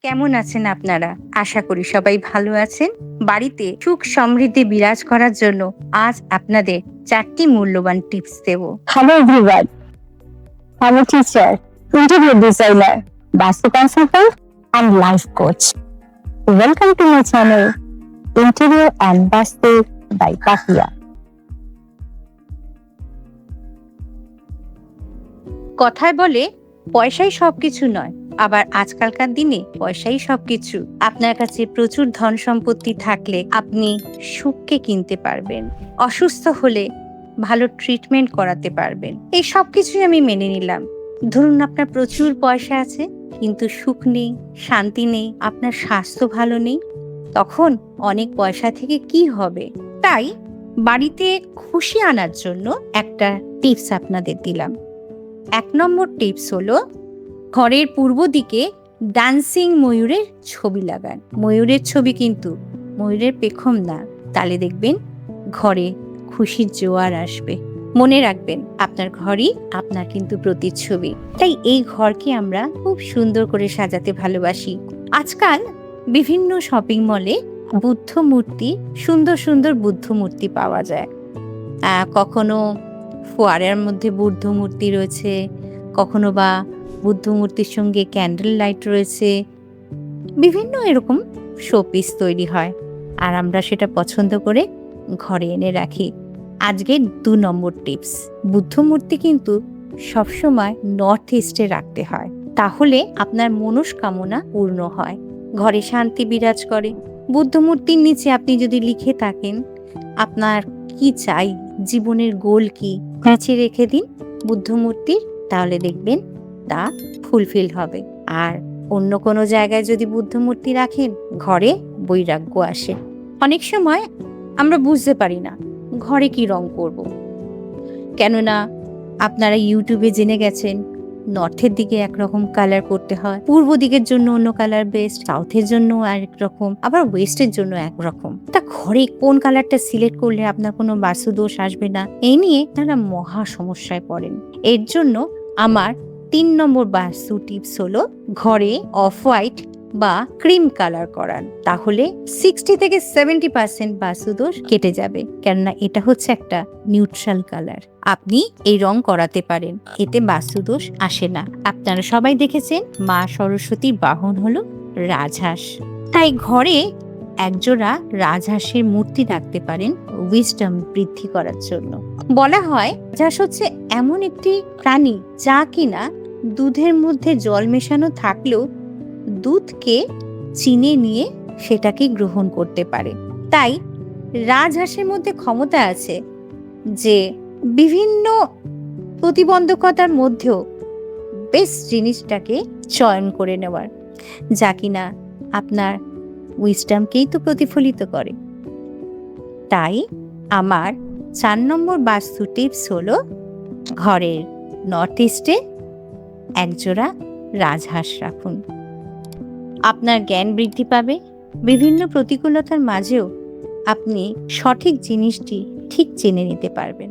কেমন আছেন আপনারা? আশা করি সবাই ভালো আছেন। বাড়িতে সুখ সমৃদ্ধি বিরাজ করার জন্য আজ আপনাদের 4টি মূল্যবান টিপস দেব। Hello everyone, I'm a teacher, interior designer, Vastu consultant and life coach. Welcome to my channel, Interior and Vastu by Pakia. কথায় বলে পয়সাই সবকিছু নয়, আবার আজকালকার দিনে পয়সাই সবকিছু। আপনার কাছে প্রচুর ধন সম্পত্তি থাকলে আপনি সুখকে কিনতে পারবেন, অসুস্থ হলে ভালো ট্রিটমেন্ট করাতে পারবেন। এই সবকিছুই আমি মেনে নিলাম। ধরুন আপনার প্রচুর পয়সা আছে কিন্তু সুখ নেই, শান্তি নেই, আপনার স্বাস্থ্য ভালো নেই, তখন অনেক পয়সা থেকে কি হবে? তাই বাড়িতে খুশি আনার জন্য একটা টিপস আপনাদের দিলাম। 1 নম্বর টিপস হলো ঘরের পূর্ব দিকে ডান্সিং ময়ূরের ছবি লাগান। ময়ূরের ছবি কিন্তু ময়ূরের পেখম না, তাহলে দেখবেন ঘরে খুশির জোয়ার আসবে। মনে রাখবেন আপনার ঘরই আপনার কিন্তু প্রতিচ্ছবি। তাই এই ঘরকে আমরা খুব সুন্দর করে সাজাতে ভালোবাসি। আজকাল বিভিন্ন শপিং মলে বুদ্ধ মূর্তি, সুন্দর সুন্দর বুদ্ধ মূর্তি পাওয়া যায়। কখনো ফোয়ারার মধ্যে বুদ্ধ মূর্তি রয়েছে, কখনো বা বুদ্ধ মূর্তির সঙ্গে ক্যান্ডেল লাইট রয়েছে, বিভিন্ন এরকম শোপিস তৈরি হয়, আর আমরা সেটা পছন্দ করে ঘরে এনে রাখি। আজকে 2 নম্বর টিপস, বুদ্ধ মূর্তি কিন্তু সবসময় নর্থ ইস্টে রাখতে হয়, তাহলে আপনার মনস্কামনা পূর্ণ হয়, ঘরে শান্তি বিরাজ করে। বুদ্ধ মূর্তির নিচে আপনি যদি লিখে থাকেন আপনার কি চাই, জীবনের গোল কি, নিচে রেখে দিন বুদ্ধ মূর্তির, তাহলে দেখবেন তা ফুলফিল হবে। আর অন্য কোনো জায়গায় যদি বুদ্ধ মূর্তি রাখেন ঘরে বৈরাগ্য আসে। অনেক সময় আমরা বুঝতে পারি না ঘরে কি রং করব, কেননা আপনারা ইউটিউবে জেনে গেছেন নর্থের দিকে একরকম কালার করতে হয়, পূর্ব দিকের জন্য অন্য কালার বেস্ট, সাউথের জন্য আরেক রকম, আবার ওয়েস্টের জন্য একরকম। তা ঘরে কোন কালারটা সিলেক্ট করলে আপনার কোনো বাস্তুদোষ আসবে না, এই নিয়ে তারা মহা সমস্যায় পড়েন। এর জন্য আমার 3 নম্বর বাস্তু টিপস হলো ঘরে অফ হোয়াইট বা ক্রিম কালার করান, তাহলে 60 থেকে 70% বাস্তুদোষ কেটে যাবে, কেননা এটা হচ্ছে একটা নিউট্রাল কালার। আপনি এই রং করাতে পারেন, এতে বাস্তুদোষ আসে না। আপনারা সবাই দেখেছেন মা সরস্বতীর বাহন হলো রাজহাঁস, তাই ঘরে একজোড়া রাজহাঁসের মূর্তি রাখতে পারেন উইজডম বৃদ্ধি করার জন্য। বলা হয় রাজহাঁস হচ্ছে এমন একটি প্রাণী যা কিনা দুধের মধ্যে জল মেশানো থাকলেও দুধকে চিনে নিয়ে সেটাকে গ্রহণ করতে পারে। তাই রাজহাঁসের মধ্যে ক্ষমতা আছে যে বিভিন্ন প্রতিবন্ধকতার মধ্যেও বেস্ট জিনিসটাকে চয়ন করে নেওয়ার, যা কিনা আপনার উইজডমকেই তো প্রতিফলিত করে। তাই আমার 4 নম্বর বাস্তু টিপস হলো ঘরের নর্থ ইস্টে একজোড়া রাজহাঁস রাখুন। আপনার জ্ঞান বৃদ্ধি পাবে, বিভিন্ন প্রতিকূলতার মাঝেও আপনি সঠিক জিনিসটি ঠিক চিনে নিতে পারবেন।